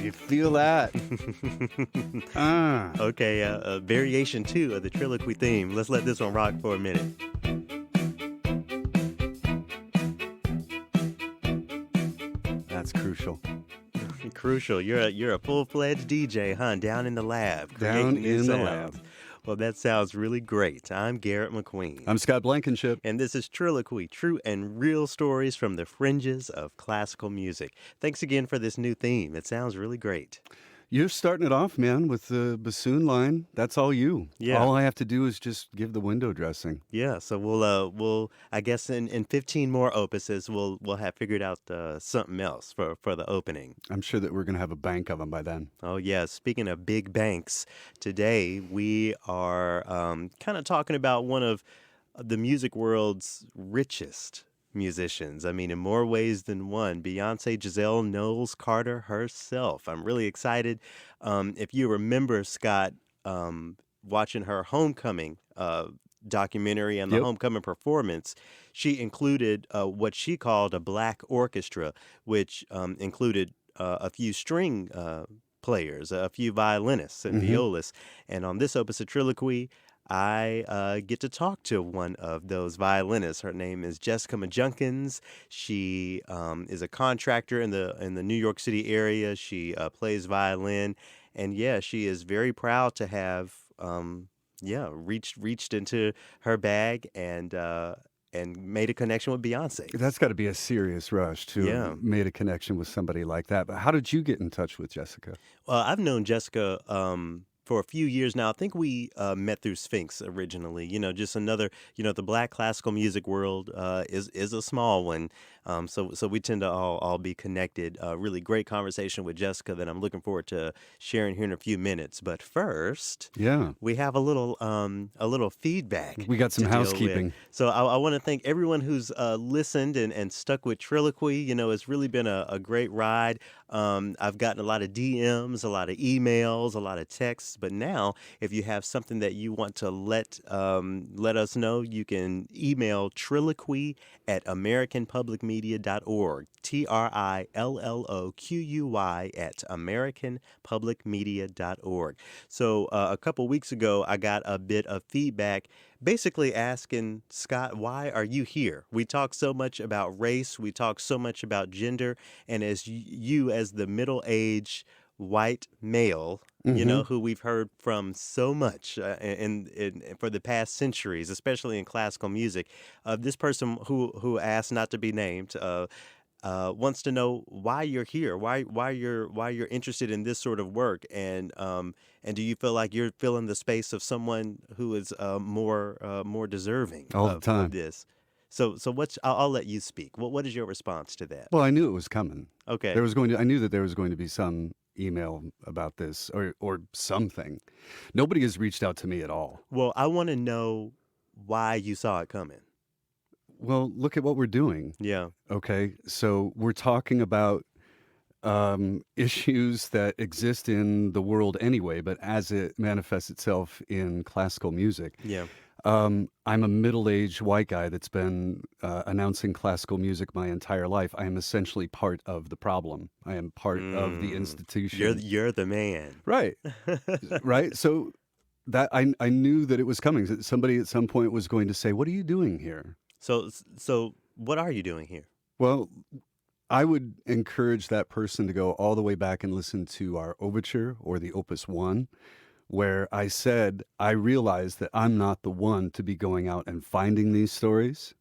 You feel that? Okay, variation 2 of the Trilloquy theme. Let's let this one rock for a minute. That's crucial. Crucial. You're a full-fledged DJ, huh? Down in the lab. Down creating new in the sounds. lab. Well, that sounds really great. I'm Garrett McQueen. I'm Scott Blankenship. And this is Trilloquy, true and real stories from the fringes of classical music. Thanks again for this new theme. It sounds really great. You're starting it off, man, with the bassoon line. That's all you. Yeah. All I have to do is just give the window dressing. Yeah, so we'll I guess in 15 more opuses we'll have figured out something else for the opening. I'm sure that we're going to have a bank of them by then. Oh yeah, speaking of big banks, today we are kind of talking about one of the music world's richest musicians. I mean, in more ways than one. Beyonce Giselle Knowles Carter herself. I'm really excited. If you remember, Scott, watching her Homecoming documentary and the Yep. Homecoming performance, she included what she called a black orchestra, which included a few string players, a few violinists and violists. And on this opus of Trilloquy, I get to talk to one of those violinists. Her name is Jessica McJunkins. She is a contractor in the New York City area. She plays violin, and yeah, she is very proud to have reached into her bag and made a connection with Beyonce. That's got to be a serious rush to Yeah. have made a connection with somebody like that. But how did you get in touch with Jessica? Well, I've known Jessica for a few years now. I think we met through Sphinx originally. You know, just another. You know, the Black classical music world is a small one. So we tend to all be connected. Really great conversation with Jessica that I'm looking forward to sharing here in a few minutes. But first, Yeah. we have a little feedback. We got some to deal housekeeping. with. So I want to thank everyone who's listened and stuck with Trilloquy. You know, it's really been a great ride. I've gotten a lot of DMs, a lot of emails, a lot of texts. But now, if you have something that you want to let us know, you can email Trilloquy at AmericanPublicMedia.org. TRILLOQUY at AmericanPublicMedia.org. So a couple weeks ago, I got a bit of feedback basically asking, Scott, why are you here? We talk so much about race. We talk so much about gender. And as you as the middle-aged white male, you know, who we've heard from so much in for the past centuries, especially in classical music. This person who asked not to be named wants to know why you're here, why you're interested in this sort of work, and do you feel like you're filling the space of someone who is more deserving All the time. of this? So what's I'll let you speak. What is your response to that? Well, I knew it was coming. Okay. I knew that there was going to be some email about this or something. Nobody has reached out to me at all. Well, I want to know why you saw it coming. Well, look at what we're doing. Yeah. Okay, so we're talking about issues that exist in the world anyway, but as it manifests itself in classical music. Yeah. I'm a middle-aged white guy that's been announcing classical music my entire life. I am essentially part of the problem. I am part of the institution. You're the man. Right, right. So that I knew that it was coming. That somebody at some point was going to say, "What are you doing here?" So what are you doing here? Well, I would encourage that person to go all the way back and listen to our overture or the Opus 1, where I said, I realized that I'm not the one to be going out and finding these stories,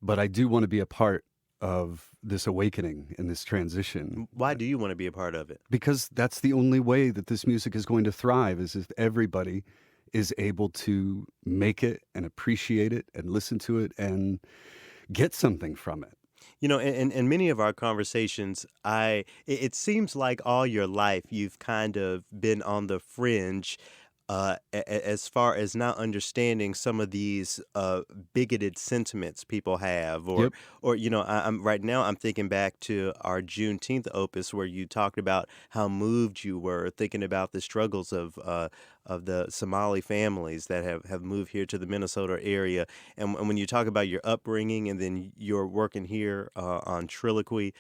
but I do want to be a part of this awakening and this transition. Why do you want to be a part of it? Because that's the only way that this music is going to thrive, is if everybody is able to make it and appreciate it and listen to it and get something from it. You know, in many of our conversations, it seems like all your life you've kind of been on the fringe as far as not understanding some of these bigoted sentiments people have, or Yep. or you know, I'm right now I'm thinking back to our Juneteenth opus where you talked about how moved you were thinking about the struggles of the Somali families that have moved here to the Minnesota area, and when you talk about your upbringing and then you're working here on Trilloquy.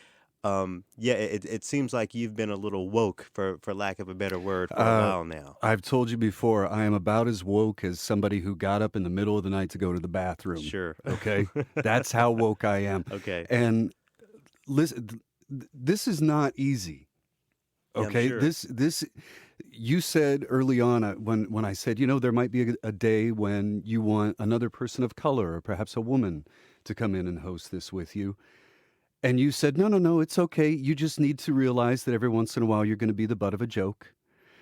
Yeah, it seems like you've been a little woke, for lack of a better word, for a Uh, while now. I've told you before, I am about as woke as somebody who got up in the middle of the night to go to the bathroom. Sure. Okay? That's how woke I am. Okay. And listen, this is not easy. Yeah, I'm Okay? sure. This you said early on when I said, there might be a day when you want another person of color or perhaps a woman to come in and host this with you. And you said, no, no, no, it's okay. You just need to realize that every once in a while you're going to be the butt of a joke.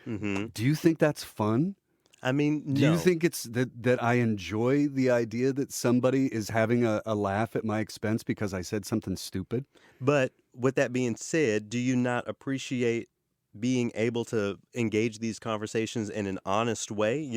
Hmm. Do you think that's fun? I mean, Do you no. think it's that I enjoy the idea that somebody is having a laugh at my expense because I said something stupid? But with that being said, do you not appreciate being able to engage these conversations in an honest way?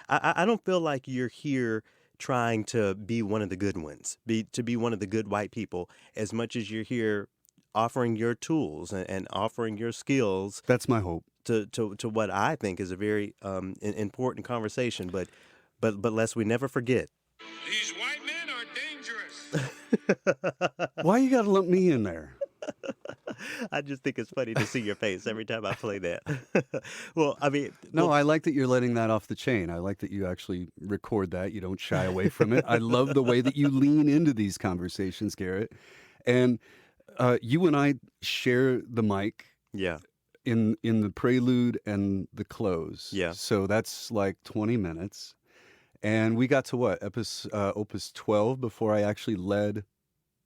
I don't feel like you're here trying to be one of the good ones, be one of the good white people, as much as you're here offering your tools and offering your skills That's my hope. to what I think is a very important conversation. But lest we never forget. These white men are dangerous. Why you got to lump me in there? I just think it's funny to see your face every time I play that. Well, I mean, No, I like that you're letting that off the chain. I like that you actually record that. You don't shy away from it. I love the way that you lean into these conversations, Garrett. And you and I share the mic yeah, in the prelude and the close. yeah. So that's like 20 minutes. And we got to what? Opus 12 before I actually led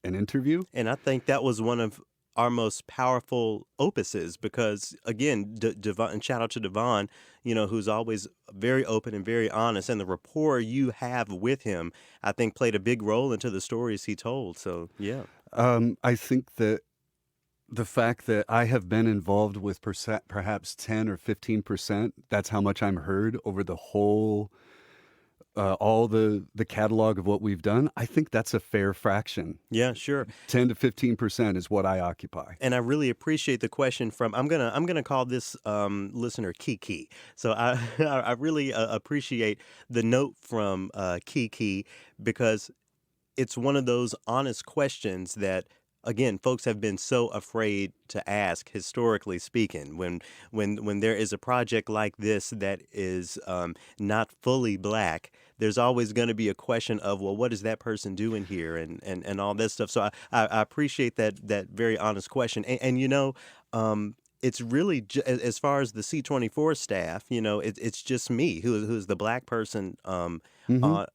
an interview. And I think that was one of our most powerful opuses because, again, Devon, and shout out to Devon, who's always very open and very honest. And the rapport you have with him, I think, played a big role into the stories he told. So, yeah. I think that the fact that I have been involved with perhaps 10 or 15%, that's how much I'm heard over the whole, all the catalog of what we've done. I think that's a fair fraction. Yeah, sure. 10 to 15% is what I occupy. And I really appreciate the question from I'm gonna call this listener Kiki. So I I really appreciate the note from Kiki because it's one of those honest questions that again folks have been so afraid to ask historically speaking when there is a project like this that is not fully black. There's always going to be a question of, well, what is that person doing here, and all this stuff. So I appreciate that very honest question, it's really as far as the C24 staff, it's just me who's the black person Hmm. on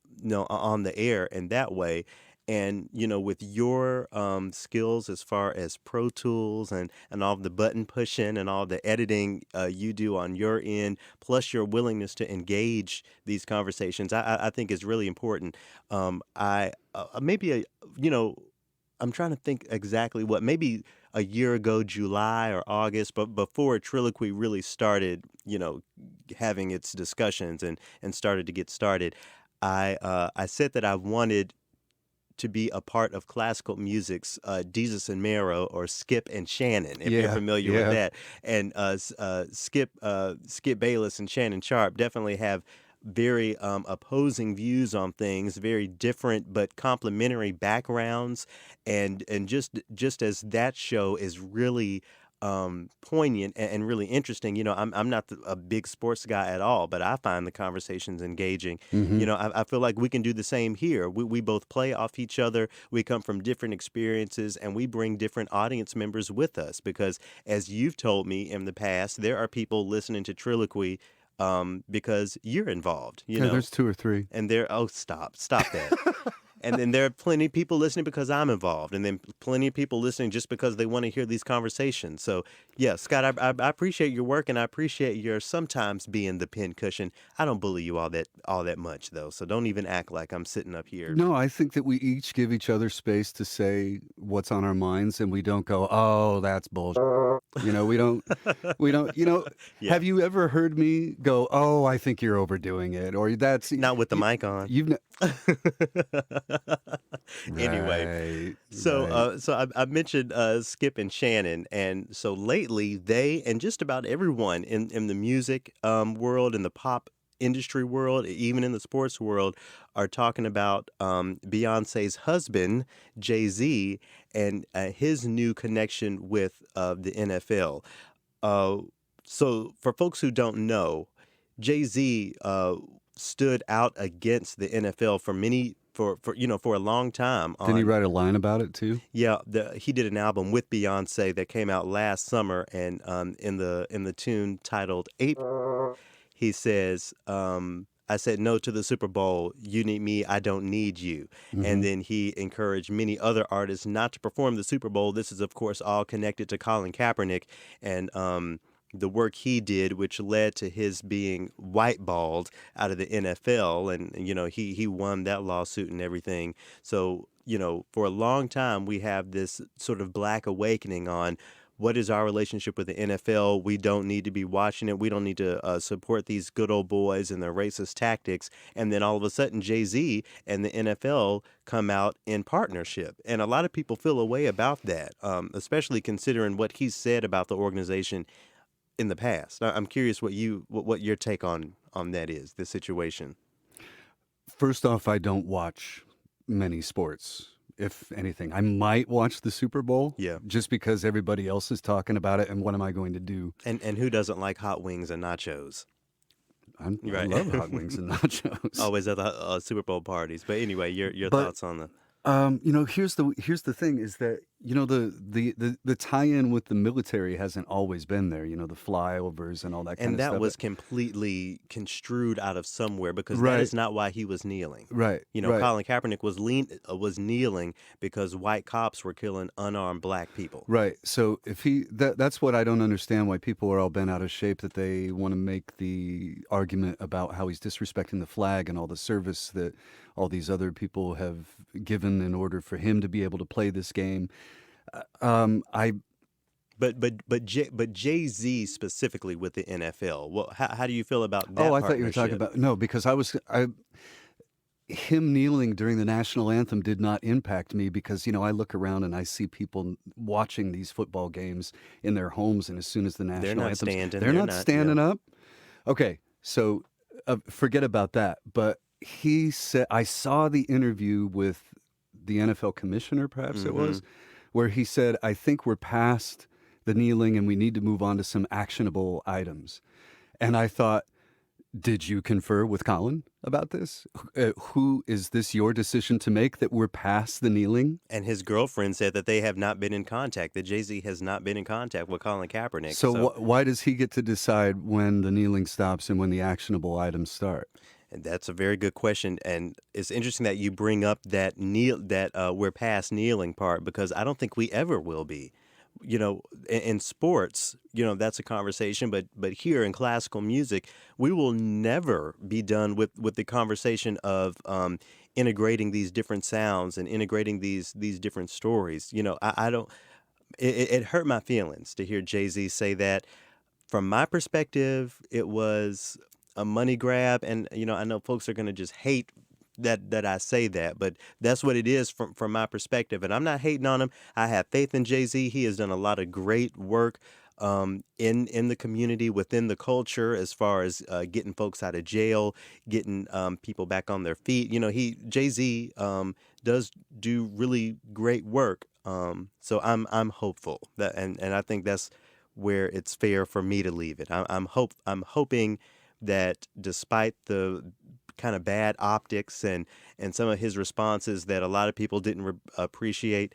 on the air in that way. And with your skills as far as Pro Tools and all the button pushing and all the editing you do on your end, plus your willingness to engage these conversations, I think is really important. I maybe I'm trying to think exactly what, maybe a year ago, July or August, but before Trilloquy really started, having its discussions and started to get started, I said that I wanted to be a part of classical music's Jesus and Mero or Skip and Shannon, if you're Yeah, familiar with yeah. that. And Skip Bayless and Shannon Sharp definitely have very opposing views on things, very different but complementary backgrounds, and just as that show is really poignant and really interesting. I'm not a big sports guy at all, but I find the conversations engaging. Hmm. I feel like we can do the same here. We both play off each other. We come from different experiences, and we bring different audience members with us because, as you've told me in the past, there are people listening to Trilloquy because you're involved, Yeah, there's two or three. and they're, oh, stop that. And then there are plenty of people listening because I'm involved, and then plenty of people listening just because they want to hear these conversations. So, yeah, Scott, I appreciate your work, and I appreciate your sometimes being the pincushion. I don't bully you all that much, though, so don't even act like I'm sitting up here. No, I think that we each give each other space to say what's on our minds and we don't go, oh, that's bullshit. We don't, Yeah, have you ever heard me go, oh, I think you're overdoing it? Or that's, not with the you, mic on. you've, Anyway, right, so right. I mentioned Skip and Shannon, and so lately they and just about everyone in the music world and the pop industry world, even in the sports world, are talking about Beyonce's husband, Jay-Z, and his new connection with the NFL. Uh, so, for folks who don't know, Jay-Z stood out against the NFL for a long time. Didn't he On write a line about it too? Yeah, he did an album with Beyonce that came out last summer, and in the tune titled "Ape," he says, "I said no to the Super Bowl. You need me. I don't need you." And Hmm. then he encouraged many other artists not to perform the Super Bowl. This is, of course, all connected to Colin Kaepernick and the work he did, which led to his being whiteballed out of the NFL. And he won that lawsuit and everything. So for a long time, we have this sort of black awakening on what is our relationship with the NFL. We don't need to be watching it. We don't need to support these good old boys and their racist tactics. And then all of a sudden, Jay-Z and the NFL come out in partnership. And a lot of people feel a way about that, especially considering what he said about the organization in the past. I'm curious what your take on that is, this situation. First off, I don't watch many sports. If anything, I might watch the Super Bowl Yeah. just because everybody else is talking about it. And what am I going to do? And who doesn't like hot wings and nachos? I Right. love hot wings and nachos. Always at the Super Bowl parties. But anyway, your But thoughts on the here's the thing is that the tie-in with the military hasn't always been there. The flyovers and all that kind and of that stuff. was completely construed out of somewhere because that Right. is not why he was kneeling. Right. Right. Colin Kaepernick was kneeling because white cops were killing unarmed black people. Right. So if that's what I don't understand, why people are all bent out of shape, that they want to make the argument about how he's disrespecting the flag and all the service that all these other people have given in order for him to be able to play this game. I But Jay-Z specifically with the NFL. Well, how do you feel about that? I thought you were talking partnership? about, no, because him kneeling during the national anthem did not impact me because, I look around and I see people watching these football games in their homes, and as soon as the national They're not anthems, standing. they're not Yeah. standing up. Okay, so forget about that. But he said, I saw the interview with the NFL commissioner, perhaps it was, where he said, I think we're past the kneeling and we need to move on to some actionable items. And I thought, did you confer with Colin about this? Who is this your decision to make, that we're past the kneeling? And his girlfriend said that they have not been in contact, that Jay-Z has not been in contact with Colin Kaepernick. So why does he get to decide when the kneeling stops and when the actionable items start? And that's a very good question, and it's interesting that you bring up that we're past kneeling part, because I don't think we ever will be. In sports, that's a conversation, but here in classical music, we will never be done with the conversation of integrating these different sounds and integrating these different stories. I don't. It hurt my feelings to hear Jay-Z say that. From my perspective, it was a money grab, and I know folks are going to just hate that I say that, but that's what it is from my perspective. And I'm not hating on him. I have faith in Jay-Z. He has done a lot of great work in the community, within the culture, as far as getting folks out of jail, getting people back on their feet. Jay-Z does do really great work. So I'm hopeful that, and I think that's where it's fair for me to leave it. I'm hoping that despite the kind of bad optics and some of his responses that a lot of people didn't appreciate,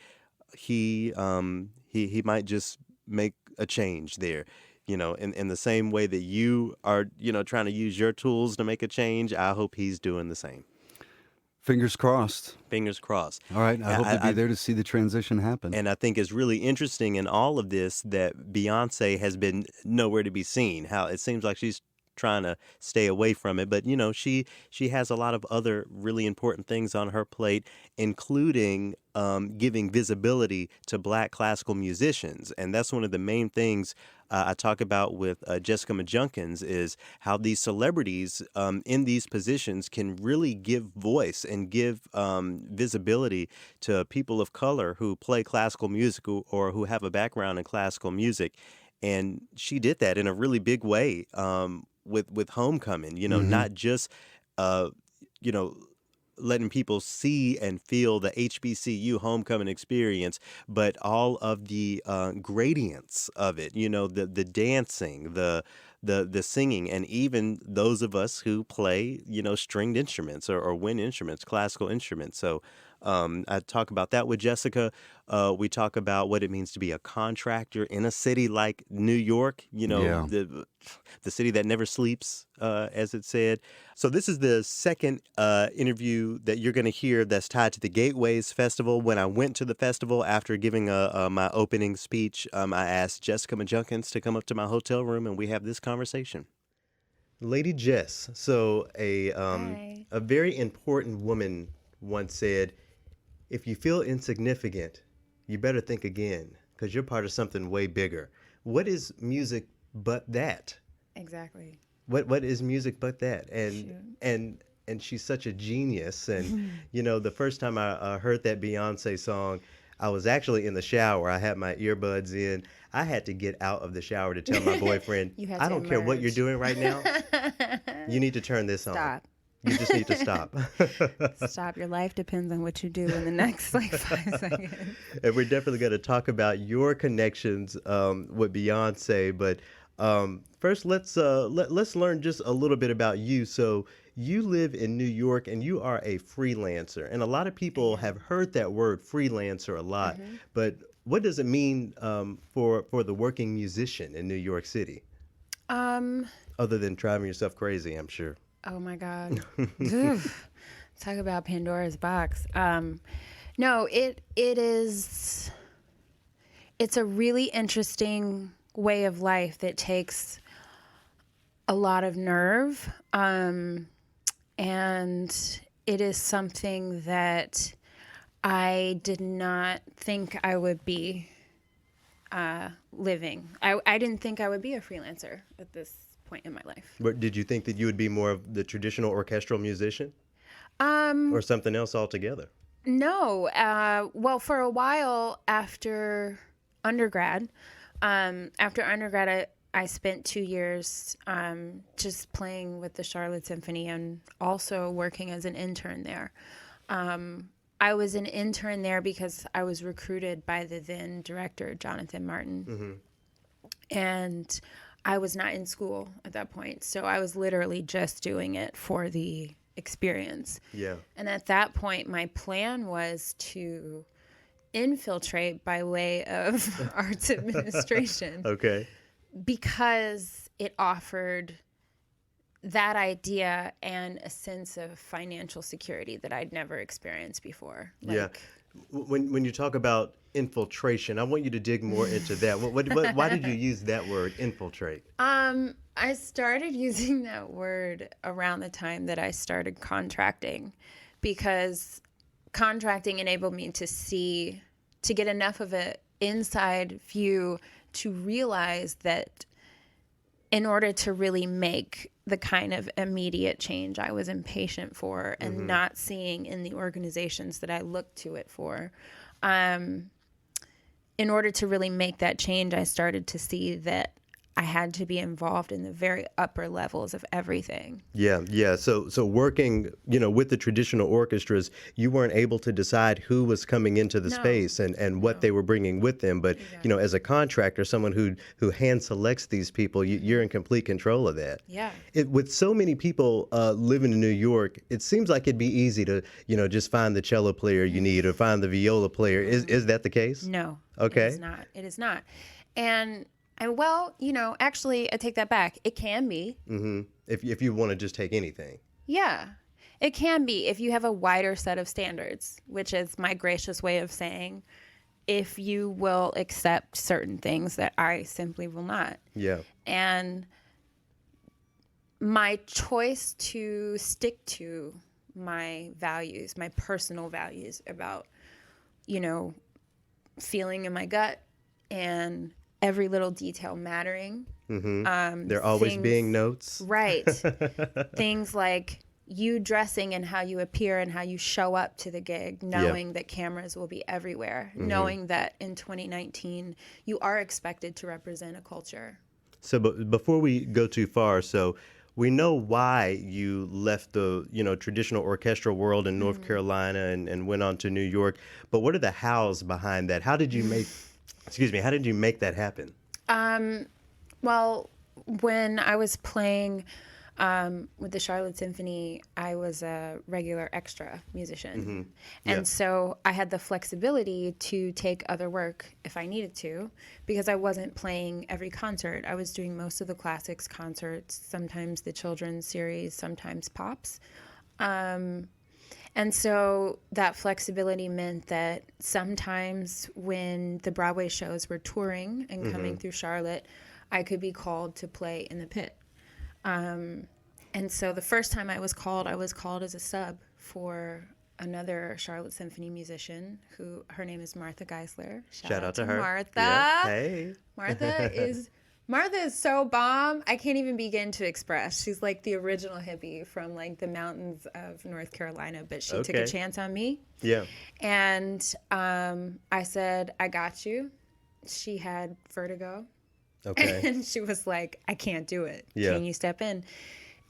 he might just make a change there. In the same way that you are, trying to use your tools to make a change, I hope he's doing the same. Fingers crossed. Fingers crossed. All right. I hope to be there to see the transition happen. And I think it's really interesting in all of this that Beyonce has been nowhere to be seen. How it seems like she's trying to stay away from it, but she has a lot of other really important things on her plate, including giving visibility to Black classical musicians. And that's one of the main things I talk about with Jessica McJunkins, is how these celebrities in these positions can really give voice and give visibility to people of color who play classical music or who have a background in classical music. And she did that in a really big way with homecoming, Hmm. not just uh, you know, letting people see and feel the HBCU homecoming experience, but all of the gradients of it, the dancing, the singing, and even those of us who play, stringed instruments or wind instruments, classical instruments. So I talk about that with Jessica. We talk about what it means to be a contractor in a city like New York, Yeah. the city that never sleeps, as it said. So this is the second interview that you're going to hear that's tied to the Gateways Festival. When I went to the festival after giving my opening speech, I asked Jessica McJunkins to come up to my hotel room, and we have this conversation. Lady Jess, so Hi. a very important woman once said, if you feel insignificant, you better think again, because you're part of something way bigger. What is music but that? Exactly. What is music but that? Shoot. And she's such a genius. And the first time I heard that Beyonce song, I was actually in the shower. I had my earbuds in. I had to get out of the shower to tell my boyfriend, You had I to don't care what you're emerge. doing right now. You need to turn this on. Stop. You just need to stop. Stop. Your life depends on what you do in the next like 5 seconds. And we're definitely going to talk about your connections with Beyonce. But first, let's learn just a little bit about you. So you live in New York, and you are a freelancer. And a lot of people have heard that word freelancer a lot. But what does it mean for the working musician in New York City, Um, other than driving yourself crazy? I'm sure. oh my God. Oof. Talk about Pandora's box. No, it's a really interesting way of life that takes a lot of nerve. And it is something that I did not think I would be living. I didn't think I would be a freelancer at this point in my life. But did you think that you would be more of the traditional orchestral musician or something else altogether? No. Well, for a while after undergrad, I spent 2 years just playing with the Charlotte Symphony and also working as an intern there. I was an intern there because I was recruited by the then director, Jonathan Martin. And I was not in school at that point. So I was literally just doing it for the experience. Yeah. And at that point, my plan was to infiltrate by way of arts administration Okay. because it offered that idea and a sense of financial security that I'd never experienced before. Yeah. When you talk about infiltration, I want you to dig more into that. Why did you use that word, infiltrate? I started using that word around the time that I started contracting because contracting enabled me to get enough of an inside view to realize that in order to really make the kind of immediate change I was impatient for and not seeing in the organizations that I looked to it for, in order to really make that change, I started to see that I had to be involved in the very upper levels of everything. Yeah. So working, with the traditional orchestras, you weren't able to decide who was coming into the space and what they were bringing with them. But as a contractor, someone who hand selects these people, you're in complete control of that. Yeah. With so many people living in New York, it seems like it'd be easy to just find the cello player you need or find the viola player. Is that the case? No. Okay. It is not. And well, actually, I take that back. It can be. If you want to just take anything. Yeah, it can be if you have a wider set of standards, which is my gracious way of saying if you will accept certain things that I simply will not. Yeah. And my choice to stick to my values, my personal values about, feeling in my gut and every little detail mattering. There always being notes. Right. Things like you dressing and how you appear and how you show up to the gig, knowing that cameras will be everywhere, knowing that in 2019 you are expected to represent a culture. So, but before we go too far, so we know why you left the, traditional orchestral world in North Carolina and went on to New York. But what are the hows behind that? How did you make, excuse me, how did you make that happen? Well, when I was playing with the Charlotte Symphony, I was a regular extra musician. Yeah. And so I had the flexibility to take other work if I needed to, because I wasn't playing every concert. I was doing most of the classics concerts, sometimes the children's series, sometimes pops. And so that flexibility meant that sometimes when the Broadway shows were touring and coming through Charlotte, I could be called to play in the pit. And so the first time I was called as a sub for another Charlotte Symphony musician who, her name is Martha Geisler. Shout out to her. Martha. Yeah. Hey. Martha is so bomb. I can't even begin to express. She's like the original hippie from like the mountains of North Carolina, but she took a chance on me. Yeah. And I said, I got you. She had vertigo. Okay. And she was like, I can't do it. Yeah. Can you step in?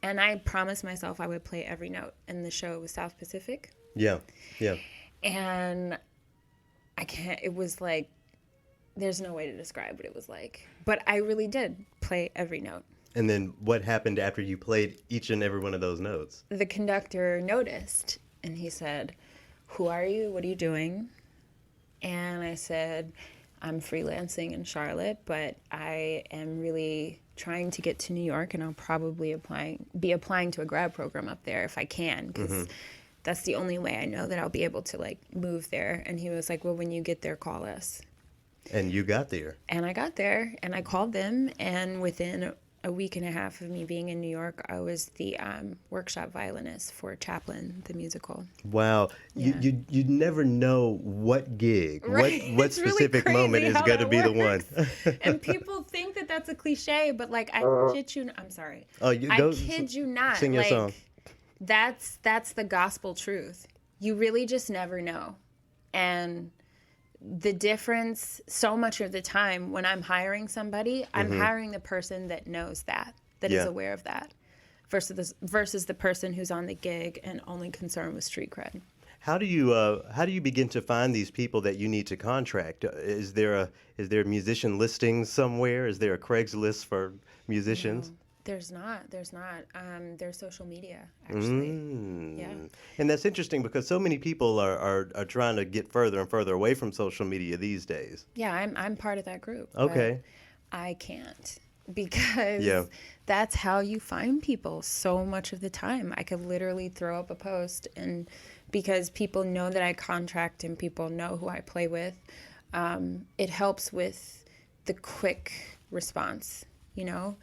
And I promised myself I would play every note. And the show was South Pacific. Yeah. Yeah. And it was like, there's no way to describe what it was like. But I really did play every note. And then what happened after you played each and every one of those notes? The conductor noticed and he said, who are you? What are you doing? And I said, I'm freelancing in Charlotte, but I am really trying to get to New York, and I'll probably be applying to a grad program up there if I can, because that's the only way I know that I'll be able to like move there. And he was like, well, when you get there, call us. And you got there. And I got there, and I called them, and within a week and a half of me being in New York, I was the workshop violinist for Chaplin, the musical. Wow. Yeah. You never know what gig, Right. what It's really specific crazy moment is how going to that be the works. one. And people think that that's a cliche, but like, I kid you, I'm sorry. Oh, you I go kid you not. sing your like, song. That's the gospel truth. You really just never know. And the difference so much of the time when I'm hiring somebody, I'm hiring the person that knows that is Yeah. aware of that, versus the person who's on the gig and only concerned with street cred. How do you begin to find these people that you need to contract? Is there musician listings somewhere? Is there a Craigslist for musicians? No, there's not. There's social media, actually. Yeah. And that's interesting because so many people are trying to get further and further away from social media these days. Yeah, I'm part of that group. Okay. But I can't, because Yeah. that's how you find people so much of the time. I could literally throw up a post, and because people know that I contract and people know who I play with, it helps with the quick response, you know?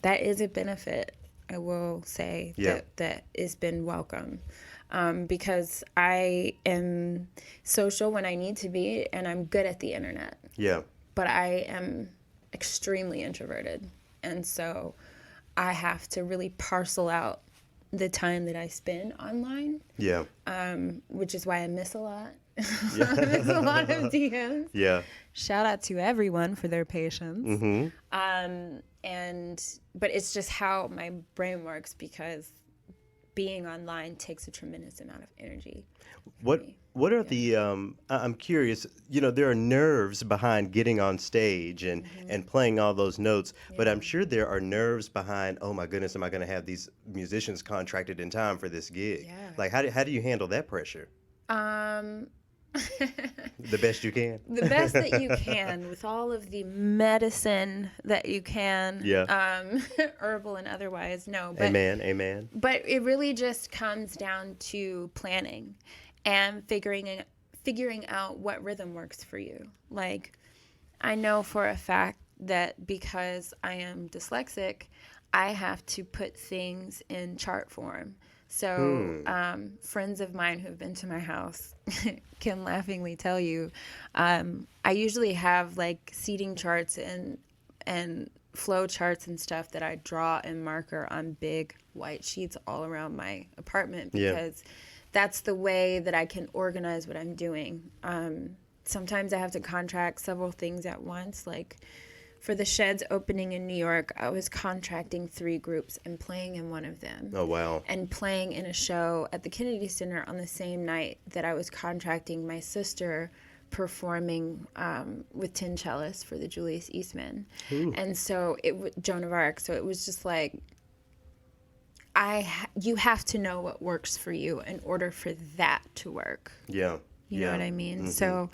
That is a benefit, I will say, Yeah. that has been welcome. Because I am social when I need to be, and I'm good at the internet. Yeah. But I am extremely introverted. And so I have to really parcel out the time that I spend online, Yeah. which is why I miss a lot. I miss a lot of DMs. Yeah. Shout out to everyone for their patience. Mm-hmm. But it's just how my brain works, because being online takes a tremendous amount of energy. What are the I'm curious, there are nerves behind getting on stage and playing all those notes, but I'm sure there are nerves behind, oh my goodness, am I going to have these musicians contracted in time for this gig? Yeah. Like how do you handle that pressure? The best you can? The best that you can, with all of the medicine that you can, herbal and otherwise. No, but Amen. But it really just comes down to planning and figuring out what rhythm works for you. Like, I know for a fact that because I am dyslexic, I have to put things in chart form. So friends of mine who've been to my house can laughingly tell you, I usually have like seating charts and flow charts and stuff that I draw in marker on big white sheets all around my apartment, because that's the way that I can organize what I'm doing. Sometimes I have to contract several things at once, like for the Sheds opening in New York, I was contracting 3 groups and playing in one of them. Oh, wow. And playing in a show at the Kennedy Center on the same night that I was contracting my sister performing with 10 cellists for the Julius Eastman. Ooh. And so Joan of Arc. So it was just like, you have to know what works for you in order for that to work. Yeah. You know what I mean? Mm-hmm. So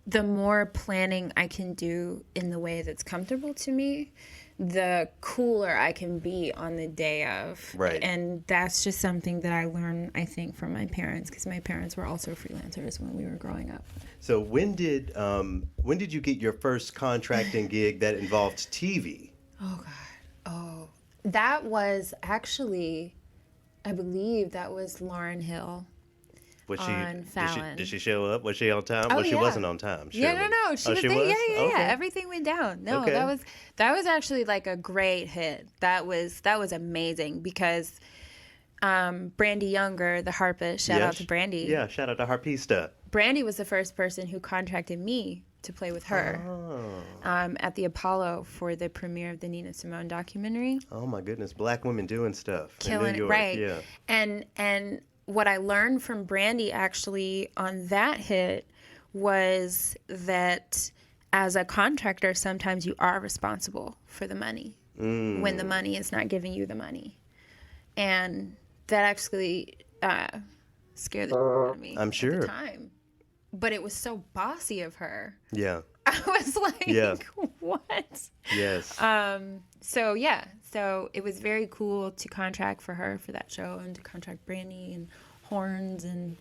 the more planning I can do in the way that's comfortable to me, the cooler I can be on the day of. Right. And that's just something that I learned, I think, from my parents, because my parents were also freelancers when we were growing up. So when did you get your first contracting gig that involved TV? Oh, God. Oh, that was actually, I believe that was Lauryn Hill. Was on Fallon. Did she show up? Was she on time? Oh, Well, she yeah. wasn't on time. Yeah, surely. no. She was there. Was? Yeah. Okay. Everything went down. No, Okay. that was actually like a great hit. That was amazing because Brandy Younger, the harpist, shout out to Brandy. Yeah, shout out to Harpista. Brandy was the first person who contracted me to play with her at the Apollo for the premiere of the Nina Simone documentary. Oh my goodness, Black women doing stuff Killing in New York. right. Yeah. And what I learned from Brandy actually on that hit was that as a contractor, sometimes you are responsible for the money when the money is not giving you the money. And that actually scared the shit out of me I'm sure. at the time. But it was so bossy of her. Yeah. I was like, Yeah. what? Yes. So it was very cool to contract for her for that show and to contract Brandy and horns and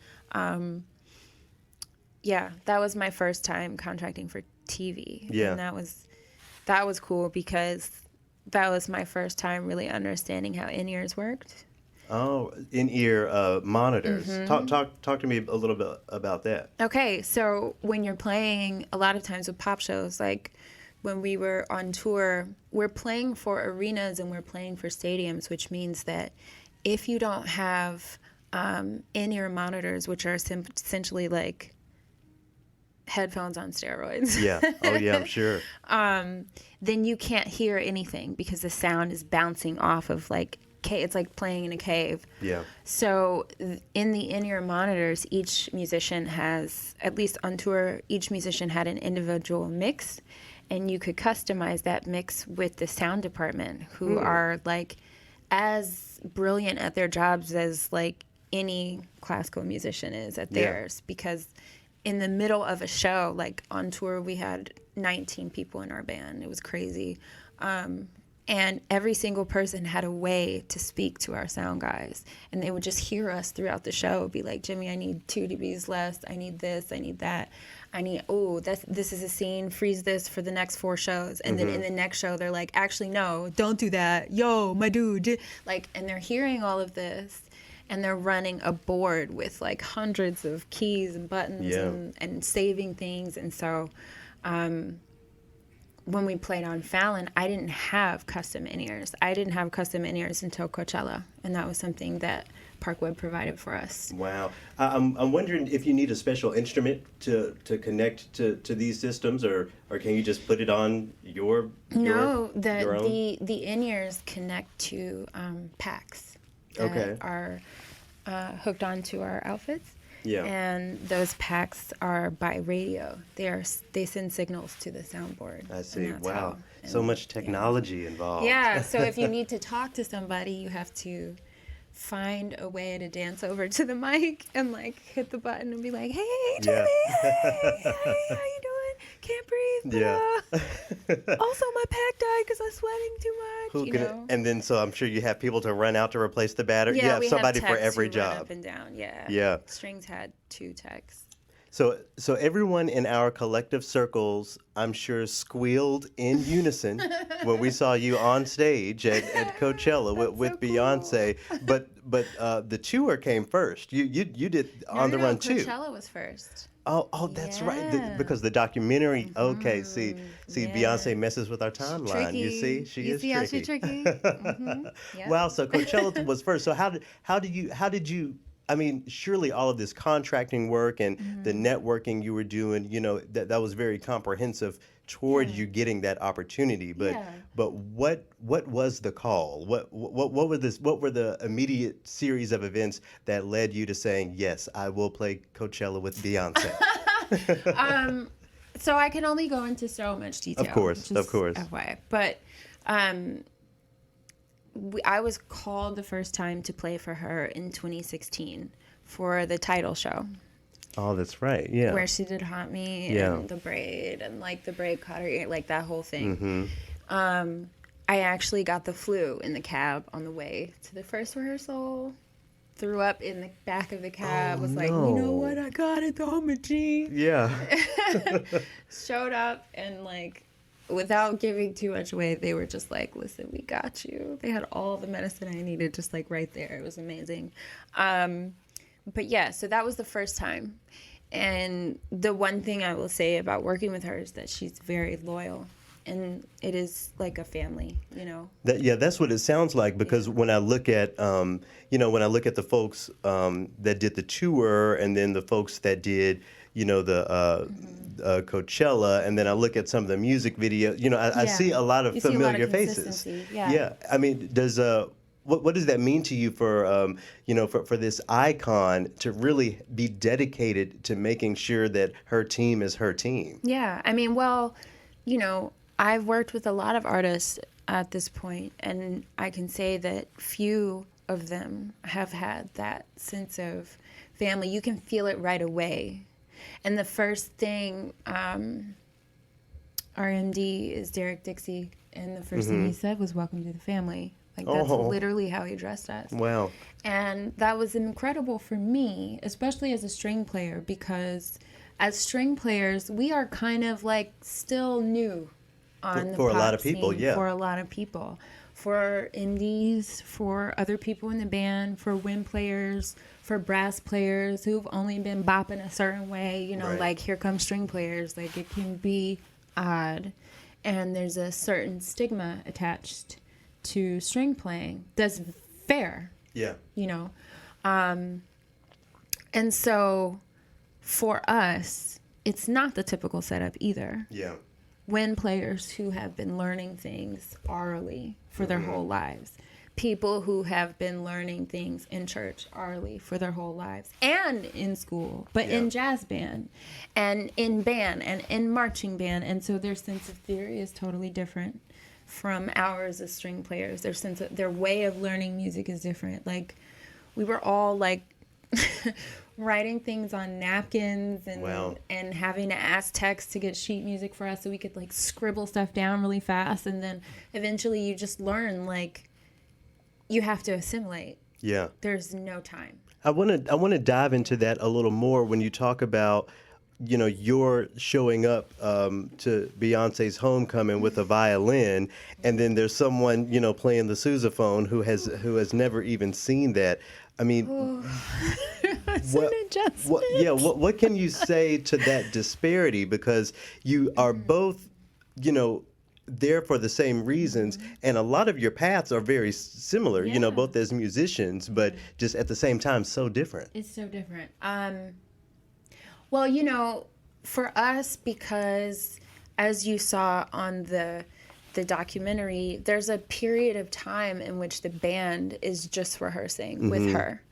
that was my first time contracting for TV. Yeah. And that was cool because that was my first time really understanding how in-ears worked. Oh, in-ear monitors. Mm-hmm. Talk to me a little bit about that. Okay, so when you're playing a lot of times with pop shows, like when we were on tour, we're playing for arenas and we're playing for stadiums, which means that if you don't have in-ear monitors, which are essentially like headphones on steroids. Yeah. Oh, yeah, I'm sure. Then you can't hear anything because the sound is bouncing off of like, it's like playing in a cave. Yeah. So in the in-ear monitors, each musician has, at least on tour, each musician had an individual mix, and you could customize that mix with the sound department, who are like as brilliant at their jobs as like any classical musician is at theirs. Because in the middle of a show, like on tour, we had 19 people in our band. It was crazy. And every single person had a way to speak to our sound guys. And they would just hear us throughout the show, be like, Jimmy, I need 2 dBs less. I need this. I need that. This is a scene. Freeze this for the next 4 shows. And then in the next show, they're like, actually, no, don't do that. Yo, my dude. Like, and they're hearing all of this. And they're running a board with like hundreds of keys and buttons and saving things. And so when we played on Fallon, I didn't have custom in-ears. I didn't have custom in-ears until Coachella, and that was something that Parkwood provided for us. Wow. I'm wondering if you need a special instrument to connect to these systems, or can you just put it on your own? The in-ears connect to packs that are hooked onto our outfits. Yeah. And those packs are by radio. They send signals to the soundboard. I see. Wow. So much technology involved. Yeah. So if you need to talk to somebody, you have to find a way to dance over to the mic and like hit the button and be like, "Hey, Jimmy, hey, how you doing? Can't breathe." Yeah. Also, my pack died because I'm sweating too much. And then, so I'm sure you have people to run out to replace the battery. Yeah, you have we somebody have for techs every who run job. up and down. Yeah. Yeah. Strings had 2 techs. So everyone in our collective circles, I'm sure, squealed in unison when we saw you on stage at Coachella with so Beyonce. But the tour came first. You did On the Run too. Coachella was first. Oh, that's right. Yeah. Because the documentary. Okay, see, Yeah. Beyonce messes with our timeline. Tricky. You see, she is how tricky. she's tricky? Yep. Wow. So Coachella was first. So how did you? I mean, surely all of this contracting work and the networking you were doing, that was very comprehensive. toward you getting that opportunity. But Yeah. but what was the call? What were the immediate series of events that led you to saying, yes, I will play Coachella with Beyonce? So I can only go into so much detail. Of course. FYI. But I was called the first time to play for her in 2016 for the title show. Oh, that's right. Yeah. Where she did Haunt Me and the braid and like the braid caught her ear, like that whole thing. I actually got the flu in the cab on the way to the first rehearsal. Threw up in the back of the cab. Was like, you know what? I got it. The homage. Yeah. Showed up and like, without giving too much away, they were just like, listen, we got you. They had all the medicine I needed just like right there. It was amazing. But yeah, so that was the first time. And the one thing I will say about working with her is that she's very loyal. And it is like a family, you know. That's what it sounds like, because when I look at, when I look at the folks that did the tour, and then the folks that did, the Coachella, and then I look at some of the music videos, I see a lot of familiar faces. Yeah. I mean, what does that mean to you for, for this icon to really be dedicated to making sure that her team is her team? Yeah. I mean, well, I've worked with a lot of artists at this point, and I can say that few of them have had that sense of family. You can feel it right away. And the first thing, RMD is Derek Dixie, and the first thing he said was, "Welcome to the family." Like, that's literally how he addressed us. Wow. And that was incredible for me, especially as a string player, because as string players, we are kind of like still new on the for a pop lot of people, scene, for a lot of people, for indies, for other people in the band, for wind players, for brass players who've only been bopping a certain way, like here come string players. Like, it can be odd, and there's a certain stigma attached to string playing that's fair. Yeah. And so for us, it's not the typical setup either. Yeah. Wind players who have been learning things orally for their whole lives. People who have been learning things in church orally for their whole lives. And in school, but in jazz band and in band and in marching band. And so their sense of theory is totally different from ours as string players. Their way of learning music is different. Like, we were all like writing things on napkins and having to ask techs to get sheet music for us so we could like scribble stuff down really fast, and then eventually you just learn, like, you have to assimilate. Yeah. There's no time. I want to dive into that a little more when you talk about you're showing up to Beyonce's homecoming with a violin, and then there's someone playing the sousaphone who has never even seen that. I mean, what can you say to that disparity? Because you are both, there for the same reasons, and a lot of your paths are very similar, both as musicians, but just at the same time so different. It's so different. Well, for us, because as you saw on the documentary, there's a period of time in which the band is just rehearsing with her.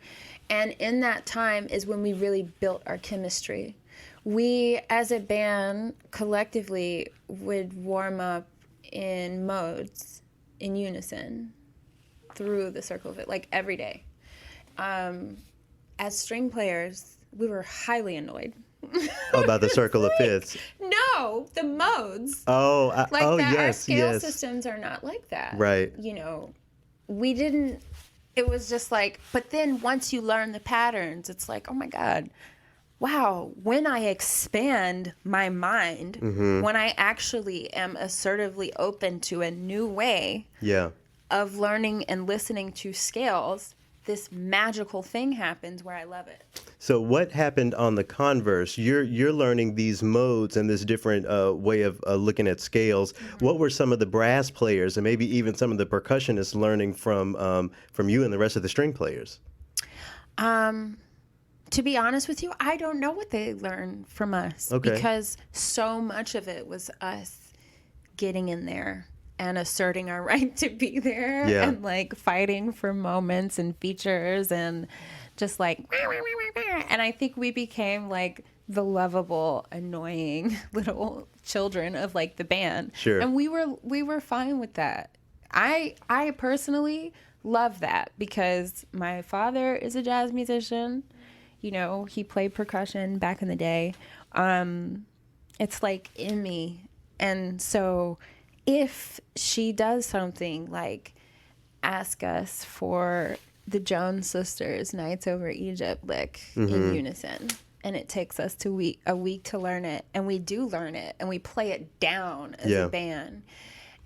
And in that time is when we really built our chemistry. We, as a band, collectively would warm up in modes in unison through the circle of it, like every day. As string players, we were highly annoyed. About the circle of fifths. No, the modes. Our scale systems are not like that. Right. We didn't, it was just like, but then once you learn the patterns, it's like, oh my God, wow, when I expand my mind, when I actually am assertively open to a new way of learning and listening to scales, this magical thing happens where I love it. So what happened on the converse? You're learning these modes and this different way of looking at scales. What were some of the brass players and maybe even some of the percussionists learning from you and the rest of the string players? To be honest with you, I don't know what they learned from us, because so much of it was us getting in there and asserting our right to be there Yeah. and like fighting for moments and features and just like, and I think we became like the lovable, annoying little children of like the band. Sure. And we were fine with that. I personally love that because my father is a jazz musician. You know, he played percussion back in the day. It's like in me. And so if she does something like ask us for the Jones Sisters Nights Over Egypt lick in unison, and it takes us a week to learn it, and we do learn it, and we play it down as a band.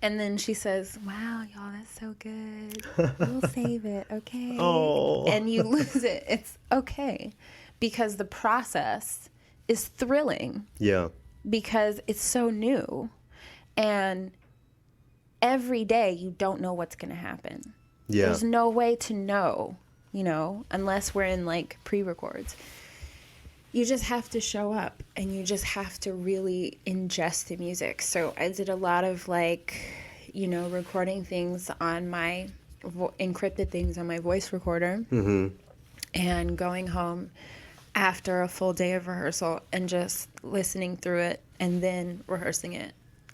And then she says, wow, y'all, that's so good. We'll save it, okay? Oh. And you lose it. It's okay. Because the process is thrilling. Yeah. Because it's so new. And every day you don't know what's going to happen. Yeah. There's no way to know, you know, unless we're in like pre-records. You just have to show up and you just have to really ingest the music. So I did a lot of like, you know, recording things on my encrypted things on my voice recorder and going home after a full day of rehearsal and just listening through it and then rehearsing it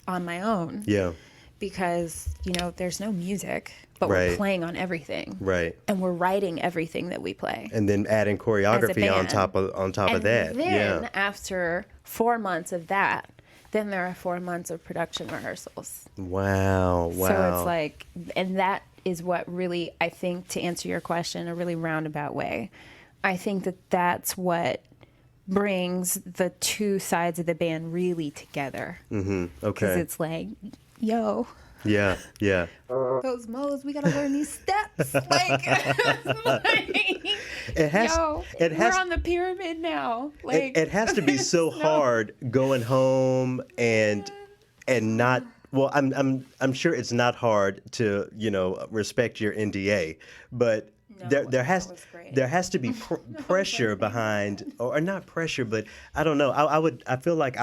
on my own. Yeah. Because, you know, there's no music, but Right. we're playing on everything. Right. And we're writing everything that we play. And then adding choreography on band. top of And that. then Yeah. after 4 months of that, then there are 4 months of production rehearsals. Wow. Wow. So it's like, and that is what really, I think, to answer your question, a really roundabout way, I think that that's what brings the two sides of the band really together. Because Okay. it's like, yo, Yeah. Yeah. those modes, we gotta learn these steps. Like, It has. yo, It has. we're on the pyramid now. Like, It has to be so hard going home and not. Well, I'm sure it's not hard to respect your NDA, but No, there that has was great. there has to be pressure behind, or not pressure, but I don't know. I feel like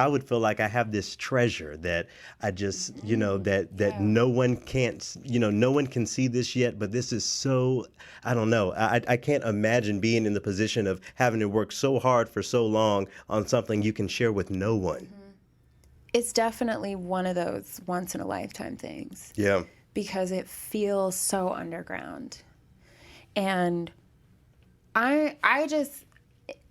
I have this treasure that I just that no one can't no one can see this yet, but this is so, I don't know. I can't imagine being in the position of having to work so hard for so long on something you can share with no one. it's definitely one of those once in a lifetime things. Yeah. Because it feels so underground. And I just,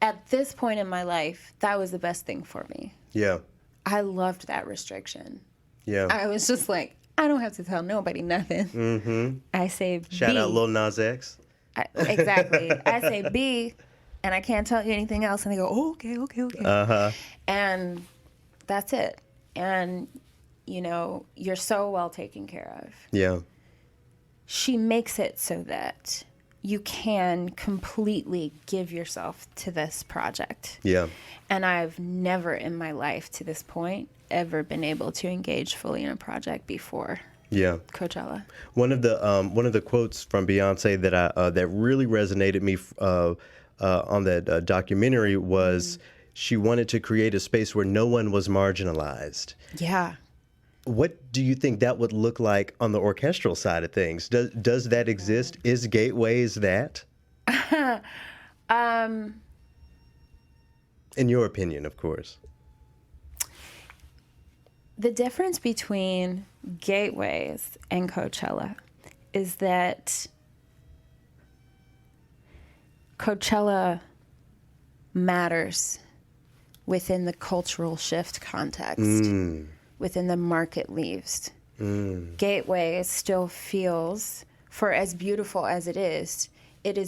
at this point in my life, that was the best thing for me. Yeah. I loved that restriction. Yeah. I was just like, I don't have to tell nobody nothing. Mm-hmm. I say Shout B. out Lil Nas X. Exactly. I say B, and I can't tell you anything else. And they go, oh, okay. Uh-huh. And that's it. And, you're so well taken care of. Yeah. She makes it so that you can completely give yourself to this project. Yeah. And I've never in my life to this point ever been able to engage fully in a project before Yeah. Coachella. One of the quotes from Beyonce that really resonated me on that documentary was she wanted to create a space where no one was marginalized. Yeah. What do you think that would look like on the orchestral side of things? Does that exist? Is Gateways that? In your opinion, of course. The difference between Gateways and Coachella is that Coachella matters within the cultural shift context, within the market leaves. Gateway still feels, for as beautiful as it is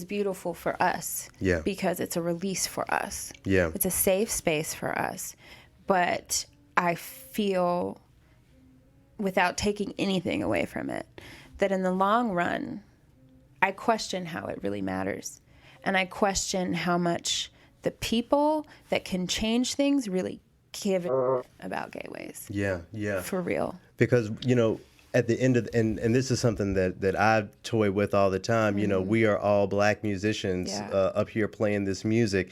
beautiful for us. Yeah. Because it's a release for us. Yeah. It's a safe space for us. But I feel, without taking anything away from it, that in the long run, I question how it really matters. And I question how much the people that can change things really give a about Gateways. Yeah. Yeah. For real. Because, at the end of, and this is something that I toy with all the time, we are all Black musicians Yeah. up here playing this music.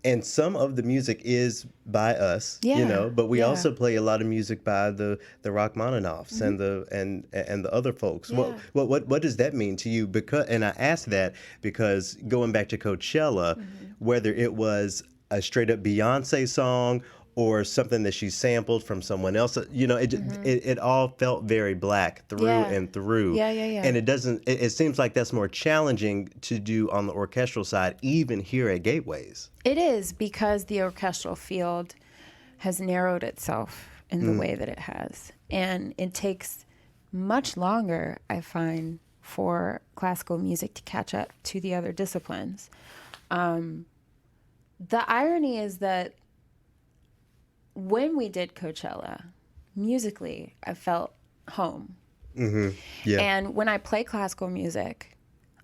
And some of the music is by us, Yeah, but we yeah. also play a lot of music by the Rachmaninoffs and the other folks. Yeah. What does that mean to you? Because, and I ask that because going back to Coachella, whether it was a straight up Beyonce song or something that she sampled from someone else, it all felt very Black through Yeah. and through. Yeah, yeah, yeah. And it seems like that's more challenging to do on the orchestral side, even here at Gateways. It is, because the orchestral field has narrowed itself in the way that it has. And it takes much longer, I find, for classical music to catch up to the other disciplines. The irony is that when we did Coachella, musically, I felt home. Yeah. And when I play classical music,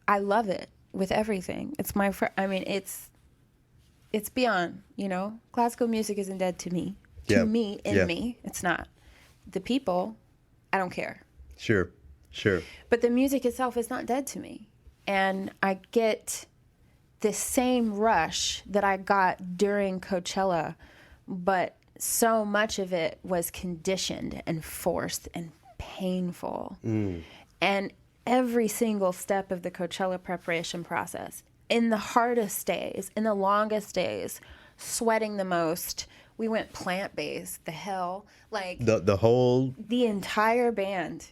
I love it with everything. It's my, it's beyond, classical music isn't dead to me. Yeah. To me, in Yeah. me, it's not. The people, I don't care. Sure. But the music itself is not dead to me. And I get the same rush that I got during Coachella, but so much of it was conditioned and forced and painful. And every single step of the Coachella preparation process, in the hardest days, in the longest days, sweating the most, we went plant-based, the hell, like The whole. the entire band.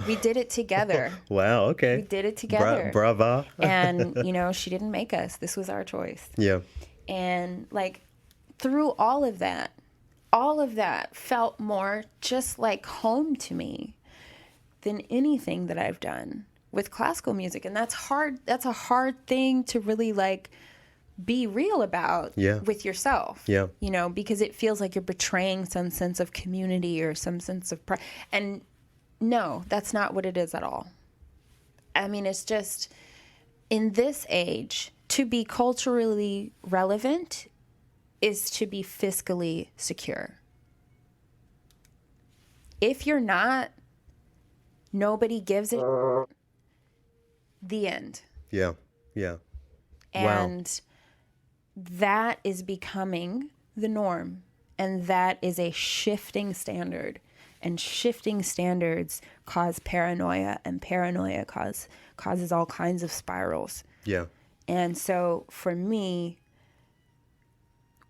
We did it together. Wow. Okay. We did it together. Brava. And, she didn't make us. This was our choice. Yeah. And like through all of that felt more just like home to me than anything that I've done with classical music. And that's hard. That's a hard thing to really like be real about with yourself. Yeah. Because it feels like you're betraying some sense of community or some sense of pride. And no, that's not what it is at all. I mean, it's just in this age, to be culturally relevant is to be fiscally secure. If you're not, nobody gives it. The end. Yeah. And that is becoming the norm. And that is a shifting standard. And shifting standards cause paranoia, and paranoia causes all kinds of spirals. Yeah. And so for me,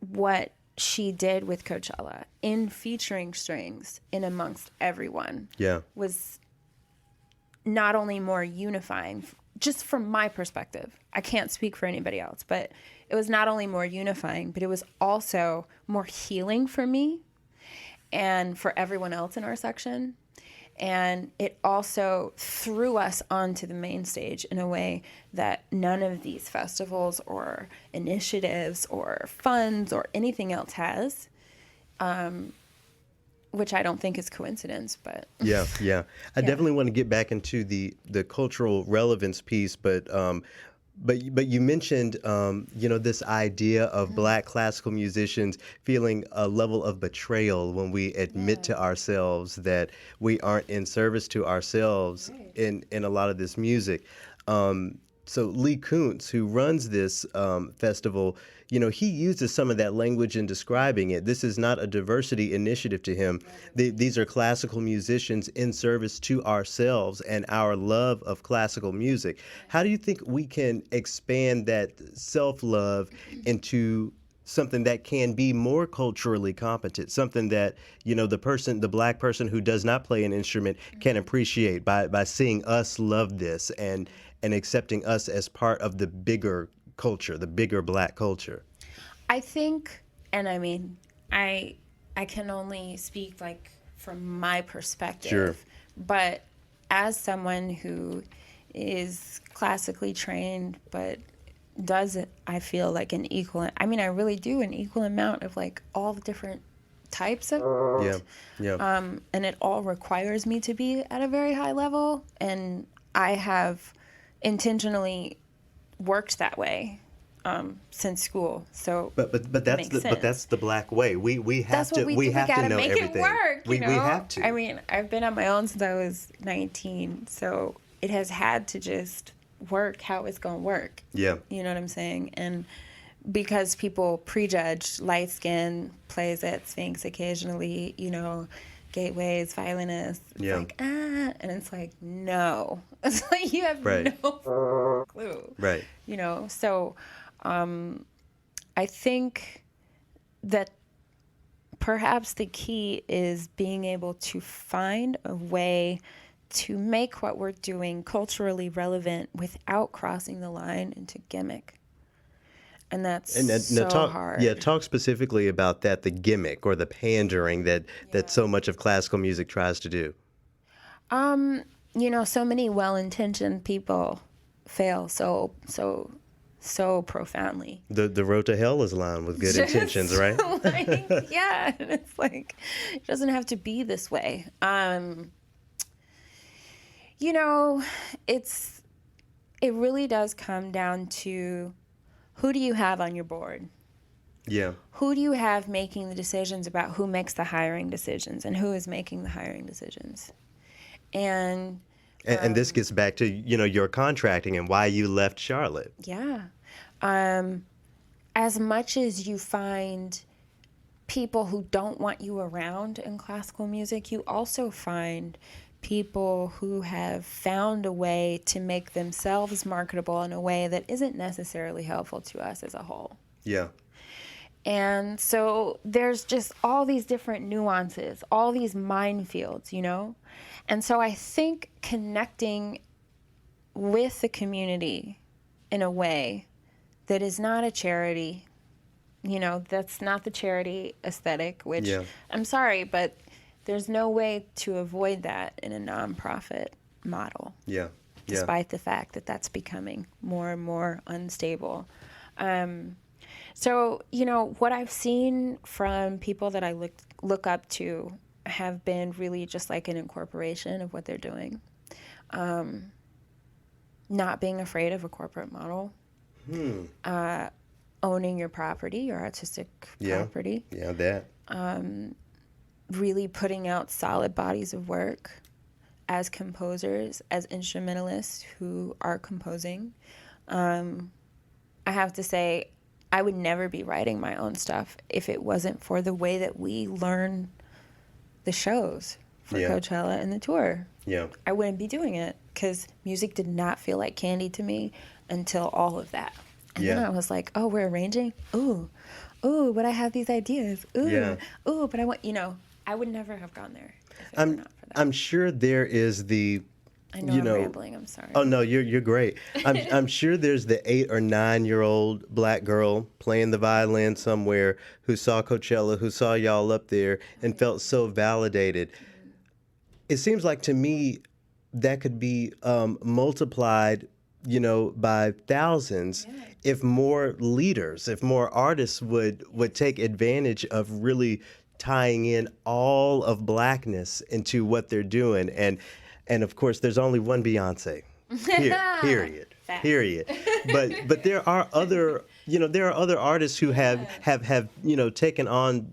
what she did with Coachella in featuring strings in amongst everyone was not only more unifying, just from my perspective. I can't speak for anybody else, but it was not only more unifying, but it was also more healing for me and for everyone else in our section. And it also threw us onto the main stage in a way that none of these festivals or initiatives or funds or anything else has, which I don't think is coincidence, but... Yeah. I definitely want to get back into the cultural relevance piece, but you mentioned, this idea of Black classical musicians feeling a level of betrayal when we admit to ourselves that we aren't in service to ourselves in a lot of this music. So Lee Kuntz, who runs this festival, he uses some of that language in describing it. This is not a diversity initiative to him. These are classical musicians in service to ourselves and our love of classical music. How do you think we can expand that self-love into something that can be more culturally competent, something that, the Black person who does not play an instrument can appreciate by seeing us love this and accepting us as part of the bigger culture, the bigger Black culture? I think, and I mean, I can only speak like from my perspective. Sure. But as someone who is classically trained, but does it, I feel like I really do an equal amount of like all the different types of and it all requires me to be at a very high level, and I have intentionally worked that way since school. So but that's the Black way. We have to we have to gotta know make everything. it work. We have to. I mean, I've been on my own since I was 19, so it has had to just work how it's gonna work. Yeah. You know what I'm saying? And because people prejudge light skin, plays at Sphinx occasionally, gateways, violinists. It's like, and it's like, no. It's like you have no clue. Right. So I think that perhaps the key is being able to find a way to make what we're doing culturally relevant without crossing the line into gimmick. And that's so hard. Yeah, talk specifically about that, the gimmick or the pandering that so much of classical music tries to do. So many well-intentioned people fail so profoundly. The road to hell is lined with good intentions, right? Yeah, and it's like, it doesn't have to be this way. It really does come down to, who do you have on your board? Yeah. Who do you have making the decisions about who makes the hiring decisions and who is making the hiring decisions? And this gets back to, your contracting and why you left Charlotte. Yeah. As much as you find people who don't want you around in classical music, you also find people who have found a way to make themselves marketable in a way that isn't necessarily helpful to us as a whole. Yeah. And so there's just all these different nuances, all these minefields, And so I think connecting with the community in a way that is not a charity, that's not the charity aesthetic, which I'm sorry, but there's no way to avoid that in a nonprofit model. Yeah. Despite the fact that that's becoming more and more unstable. So, what I've seen from people that I look up to have been really just like an incorporation of what they're doing. Not being afraid of a corporate model. Owning your property, your artistic property. Yeah, that. Really putting out solid bodies of work as composers, as instrumentalists who are composing. I have to say, I would never be writing my own stuff if it wasn't for the way that we learn the shows for Coachella and the tour. Yeah. I wouldn't be doing it because music did not feel like candy to me until all of that. And then I was like, oh, we're arranging? Ooh, but I have these ideas. Ooh, but I want, I would never have gone there if it were not for that. I'm sure there is the... I know I'm rambling. I'm sorry. Oh no, you're great. I'm sure there's the 8 or 9-year-old black girl playing the violin somewhere who saw Coachella, who saw y'all up there, and felt so validated. It seems like to me that could be multiplied, by thousands if more leaders, if more artists would take advantage of really tying in all of blackness into what they're doing. And of course, there's only one Beyonce. Period. But there are other, artists who have taken on,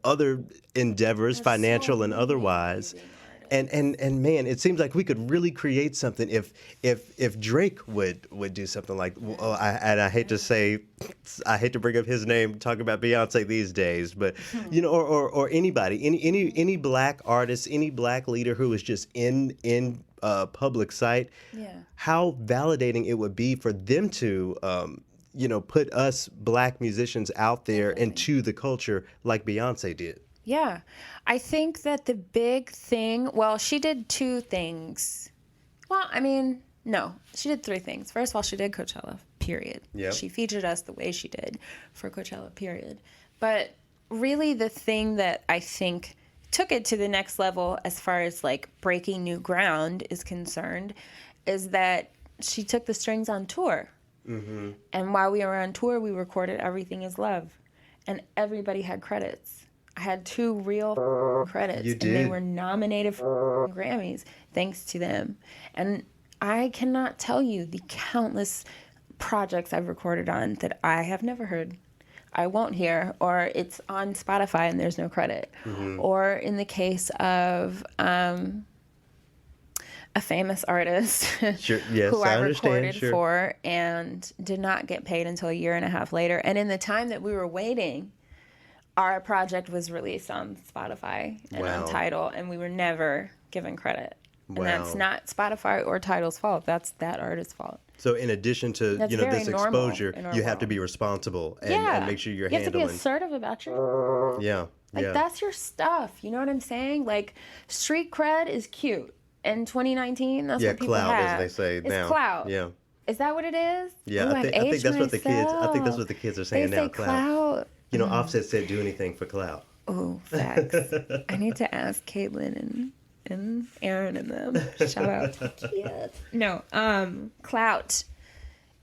other endeavors, financial and otherwise. And man, it seems like we could really create something if Drake would do something like. I hate to bring up his name, talk about Beyonce these days, but or anybody, any black artist, any black leader who is just in public sight. Yeah. How validating it would be for them to put us black musicians out there into the culture like Beyonce did. Yeah. I think that the big thing, she did 2 things. No, she did 3 things. First of all, she did Coachella, period. Yep. She featured us the way she did for Coachella, period. But really the thing that I think took it to the next level as far as like breaking new ground is concerned is that she took the strings on tour. Mm-hmm. And while we were on tour, we recorded Everything Is Love. And everybody had credits. I had 2 real credits. You did? And they were nominated for Grammys thanks to them. And I cannot tell you the countless projects I've recorded on that I have never heard. I won't hear, or it's on Spotify and there's no credit. Mm-hmm. Or in the case of a famous artist Sure. Yes, who I I understand. recorded Sure. for and did not get paid until a year and a half later. And in the time that we were waiting, our project was released on Spotify and Wow. on Tidal, and we were never given credit. And that's Wow. not Spotify or Tidal's fault. That's that artist's fault. So in addition to That's you know very this normal exposure, in our you have to world. be responsible and, Yeah. and make sure you're You have to be handling. assertive about your Yeah. like Yeah. that's your stuff. You know what I'm saying? Like street cred is cute. In 2019, that's Yeah, what people clout, as have. they say it's now. clout. Yeah. Is that what it is? Yeah, Ooh, I I've think aged that's what the kids. I think that's myself. what the kids are They saying now. say clout. You know, Offset said, "Do anything for clout." Oh, facts. I need to ask Caitlin and Aaron and them. Shout out. Cute. No, clout.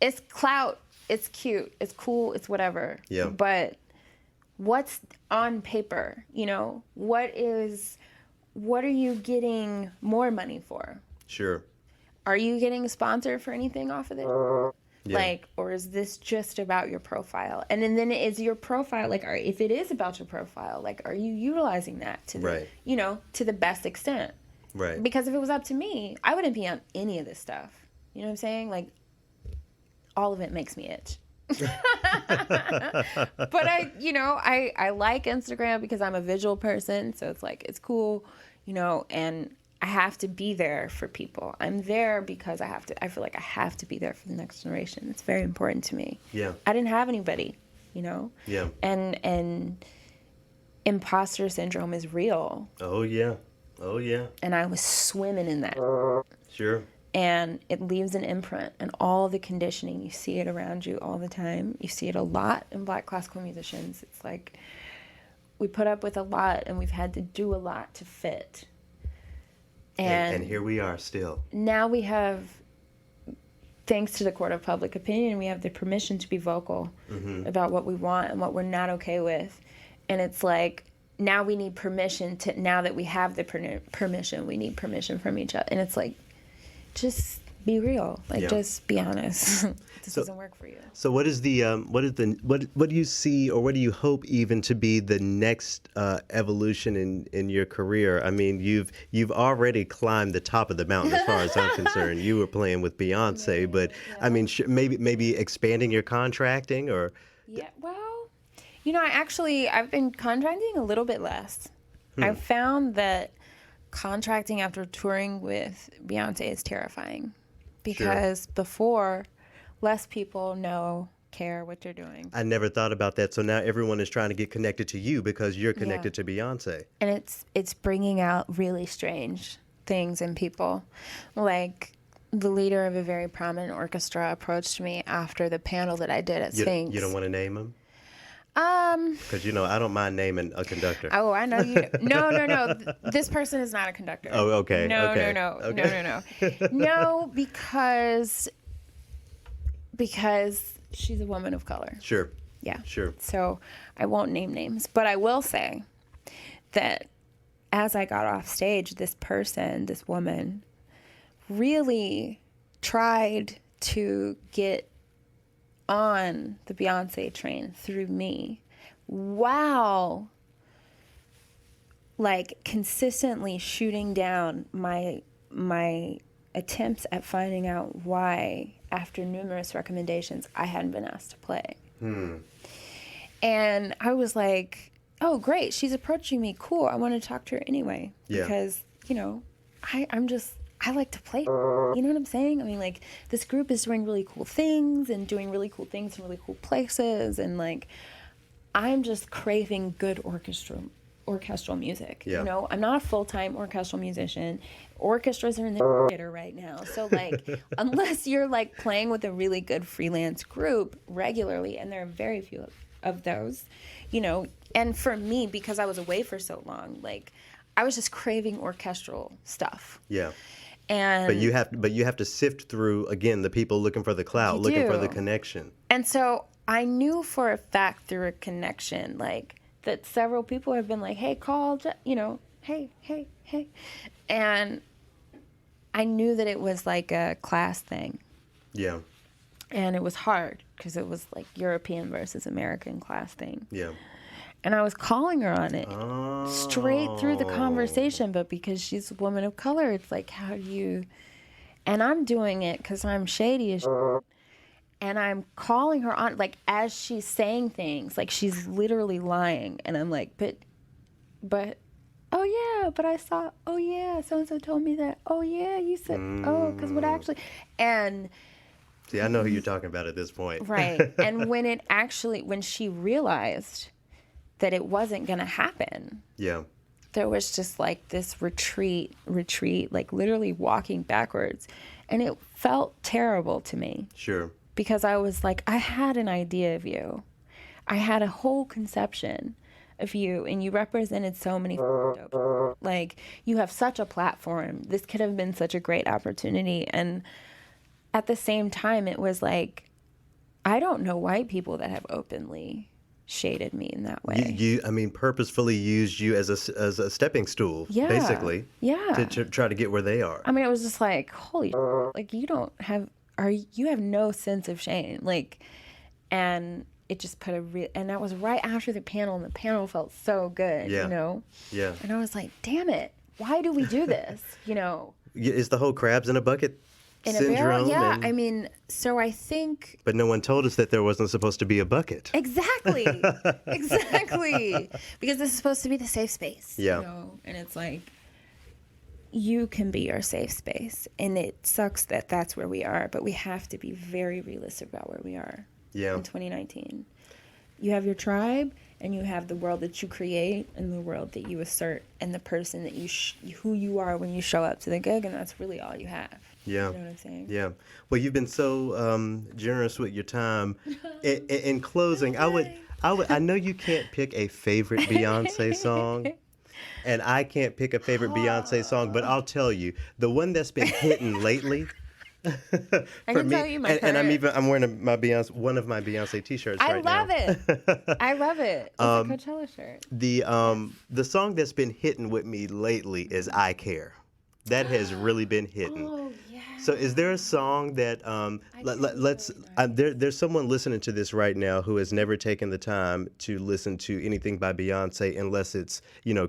It's clout. It's cute. It's cool. It's whatever. Yeah. But what's on paper? You know, what are you getting more money for? Sure. Are you getting sponsored for anything off of it? Yeah. Like, or is this just about your profile? And then is your profile, like, if it is about your profile, like, are you utilizing that to the, Right. you know, to the best extent? Right. Because if it was up to me, I wouldn't be on any of this stuff. You know what I'm saying? Like, all of it makes me itch. But I like Instagram because I'm a visual person. So it's like, it's cool, you know, and I have to be there for people. I'm there because I feel like I have to be there for the next generation. It's very important to me. Yeah. I didn't have anybody, you know? Yeah. And imposter syndrome is real. Oh yeah. Oh yeah. And I was swimming in that. Sure. And it leaves an imprint, and all the conditioning, you see it around you all the time. You see it a lot in Black classical musicians. It's like we put up with a lot, and we've had to do a lot to fit. And here we are still. Now we have, thanks to the court of public opinion, we have the permission to be vocal about what we want and what we're not okay with. And it's like, now we need permission to, now that we have the permission, we need permission from each other. And it's like, just be real. Like, Yeah. just be honest. This doesn't work for you. So what do you see, or what do you hope even to be the next evolution in your career? I mean, you've already climbed the top of the mountain as far as I'm concerned. You were playing with Beyonce, but I mean, maybe expanding your contracting, or Yeah, well, you know, I've been contracting a little bit less. I've found that contracting after touring with Beyonce is terrifying because before, less people care what you're doing. I never thought about that. So now everyone is trying to get connected to you because you're connected to Beyonce. And it's bringing out really strange things in people. Like, the leader of a very prominent orchestra approached me after the panel that I did at Sphinx. You don't want to name him? Because, you know, I don't mind naming a conductor. Oh, I know you. No. This person is not a conductor. Oh, okay. No, okay. no. Okay. No, because she's a woman of color. Sure. Yeah. Sure. So I won't name names, but I will say that as I got off stage, this woman, really tried to get on the Beyonce train through me, while like consistently shooting down my attempts at finding out why, after numerous recommendations, I hadn't been asked to play. And I was like, oh, great, she's approaching me. Cool, I want to talk to her anyway. Yeah. Because, you know, I like to play. You know what I'm saying? I mean, like, this group is doing really cool things and doing really cool things in really cool places. And, like, I'm just craving good orchestral music. Yeah. You know, I'm not a full-time orchestral musician. Orchestras are in the shitter right now. So, like, unless you're, like, playing with a really good freelance group regularly, and there are very few of those, you know. And for me, because I was away for so long, like, I was just craving orchestral stuff. Yeah. And But you have to sift through, again, the people looking for the clout, You looking for do. the connection. And so I knew for a fact through a connection, like, that several people have been like, hey, call, you know, hey. And I knew that it was like a class thing. Yeah. And it was hard because it was like European versus American class thing. Yeah. And I was calling her on it Oh. straight through the conversation. But because she's a woman of color, it's like, how do you... And I'm doing it because I'm shady as shit. And I'm calling her on, like, as she's saying things, like she's literally lying. And I'm like, but, oh yeah, but I saw, oh yeah, so-and-so told me that. Oh yeah, you said, oh, because what actually... And... See, I know who you're talking about at this point. Right. And when she realized that it wasn't going to happen, Yeah. there was just like this retreat, like literally walking backwards. And it felt terrible to me Sure. because I was like, I had an idea of you. I had a whole conception of you, and you represented so many dope. Like, you have such a platform. This could have been such a great opportunity. And at the same time, it was like, I don't know white people that have openly shaded me in that way. I mean, purposefully used you as a stepping stool, Yeah. basically. Yeah. To try to get where they are. I mean, it was just like, holy, like you have no sense of shame, like, and it just put and that was right after the panel, and the panel felt so good, Yeah. you know. Yeah. And I was like, damn it, why do we do this, you know? It's the whole crabs in a bucket In a syndrome. barrel, yeah. and- I mean, so I think But no one told us that there wasn't supposed to be a bucket. exactly, because this is supposed to be the safe space, Yeah. you know, and it's like, you can be your safe space, and it sucks that that's where we are, but we have to be very realistic about where we are Yeah. in 2019. You have your tribe, and you have the world that you create, and the world that you assert, and the person that who you are when you show up to the gig, and that's really all you have. Yeah. You know what I'm saying? Yeah. Well, you've been so generous with your time. In closing, I know you can't pick a favorite Beyonce song, and I can't pick a favorite Beyonce song, but I'll tell you, the one that's been hitting lately. I can tell you my and I'm current- wearing one of my Beyonce T-shirts I right love now. it. I love it. It's a Coachella shirt. The song that's been hitting with me lately is "I Care." That has really been hitting. Oh, yeah. So is there a song that there's someone listening to this right now who has never taken the time to listen to anything by Beyonce unless it's,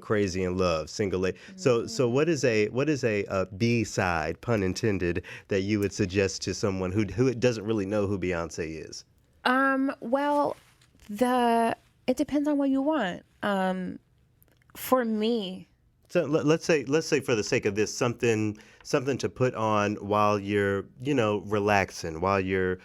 Crazy in Love, Single Lady. So what is a B-side, pun intended, that you would suggest to someone who doesn't really know who Beyonce is? Well, it depends on what you want. For me, So let's say for the sake of this, something to put on while you're, relaxing, while you're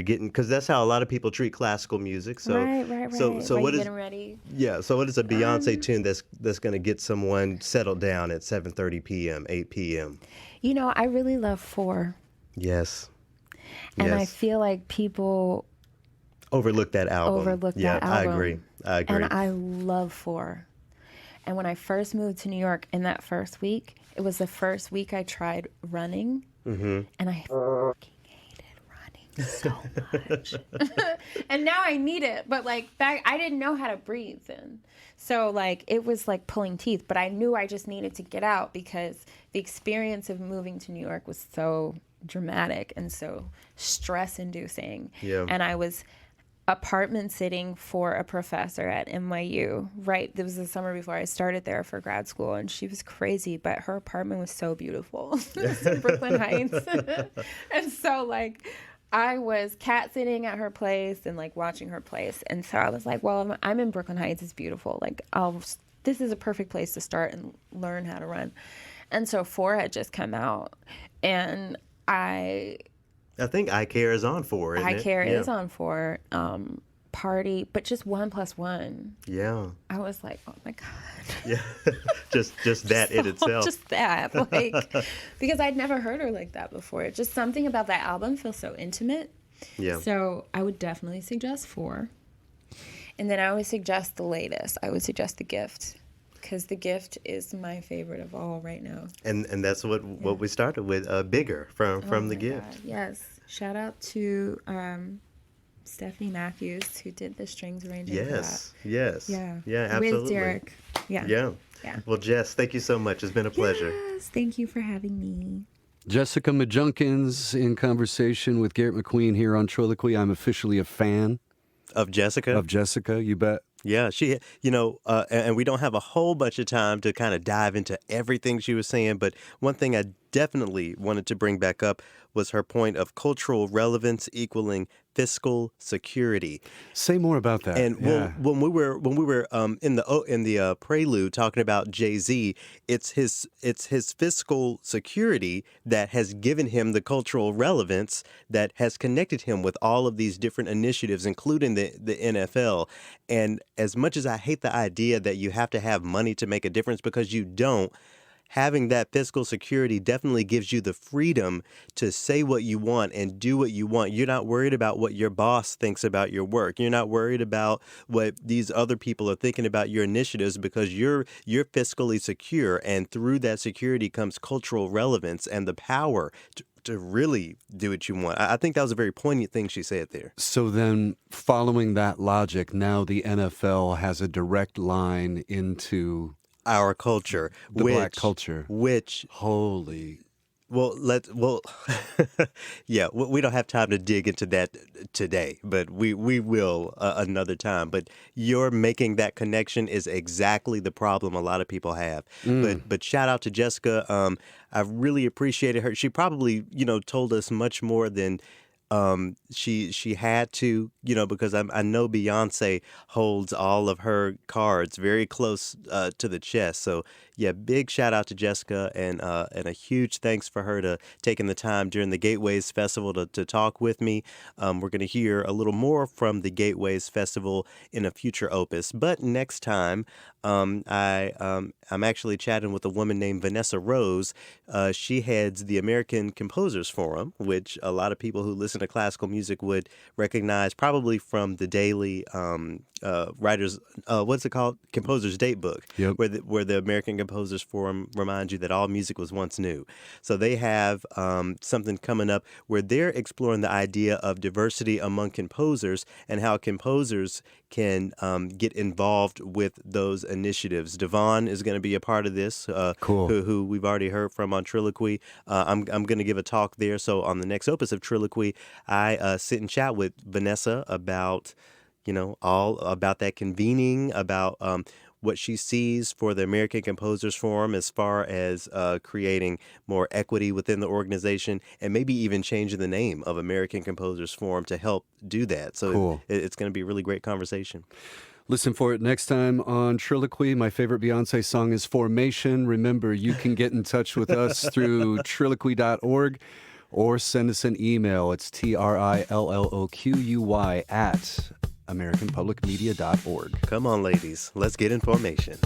getting, because that's how a lot of people treat classical music. So right. So While what you're is getting ready? yeah? So what is a Beyonce tune that's going to get someone settled down at 7:30 p.m., 8 p.m.? I really love 4. Yes. And I Yes. feel like people Overlook that album. overlook Yeah, that album. I agree. And I love 4. And when I first moved to New York, in that first week, it was the first week I tried running, and I fucking hated running so much. And now I need it, but back, I didn't know how to breathe then. So it was like pulling teeth, but I knew I just needed to get out because the experience of moving to New York was so dramatic and so stress-inducing. Yeah. And I was apartment sitting for a professor at NYU, right? It was the summer before I started there for grad school, and she was crazy, but her apartment was so beautiful. It was in Brooklyn Heights. And so I was cat sitting at her place and watching her place. And so I was like, well, I'm in Brooklyn Heights, it's beautiful. This is a perfect place to start and learn how to run. And so 4 had just come out, and I think I Care is on 4, isn't it? I Care Yeah. is on 4. Party, but just 1+1. Yeah. I was like, oh my God. Yeah. just that in itself. Just that. Because I'd never heard her like that before. Just something about that album feels so intimate. Yeah. So I would definitely suggest 4. And then I would suggest the latest. I would suggest The Gift. Because The Gift is my favorite of all right now. And that's what we started with, Bigger from Oh The my Gift. God, yes. Shout out to Stephanie Matthews, who did the strings arranging Yes. for Yes. that. Yeah. Yeah, absolutely. With Derek. Yeah. Yeah. Yeah. Well, Jess, thank you so much. It's been a pleasure. Yes, thank you for having me. Jessica McJunkins in conversation with Garrett McQueen here on Trilloquy. I'm officially a fan Of Jessica? of Jessica, you bet. Yeah, and we don't have a whole bunch of time to kind of dive into everything she was saying, but one thing I definitely wanted to bring back up was her point of cultural relevance equaling fiscal security. Say more about that. And Yeah. when we were in the prelude talking about Jay-Z, it's his fiscal security that has given him the cultural relevance that has connected him with all of these different initiatives, including the NFL. And as much as I hate the idea that you have to have money to make a difference, because you don't, having that fiscal security definitely gives you the freedom to say what you want and do what you want. You're not worried about what your boss thinks about your work. You're not worried about what these other people are thinking about your initiatives, because you're fiscally secure, and through that security comes cultural relevance and the power to really do what you want. I think that was a very poignant thing she said there. So then, following that logic, now the NFL has a direct line into Our culture, the black culture. which Holy. well, yeah, we don't have time to dig into that today, but we will another time. But you're making that connection is exactly the problem a lot of people have. But shout out to Jessica. I really appreciated her. She probably told us much more than she had to, because I know Beyonce holds all of her cards very close to the chest. So yeah, big shout out to Jessica, and a huge thanks for her to taking the time during the Gateways Festival to talk with me. We're going to hear a little more from the Gateways Festival in a future opus, but next time I'm actually chatting with a woman named Vanessa Rose. She heads the American Composers Forum, which a lot of people who listen to classical music would recognize probably from the daily writers, what's it called? Composer's Date Book, Yep. where the American Composers Forum reminds you that all music was once new. So they have something coming up where they're exploring the idea of diversity among composers and how composers can get involved with those initiatives. Devon is going to be a part of this, Cool. who we've already heard from on Trilloquy. I'm going to give a talk there. So on the next opus of Trilloquy, I sit and chat with Vanessa about all about that convening, about what she sees for the American Composers Forum as far as creating more equity within the organization, and maybe even changing the name of American Composers Forum to help do that. So Cool. it's going to be a really great conversation. Listen for it next time on Trilloquy. My favorite Beyonce song is Formation. Remember, you can get in touch with us through trilloquy.org or send us an email. It's TRILLOQUY at AmericanPublicMedia.org. Come on, ladies, let's get in formation.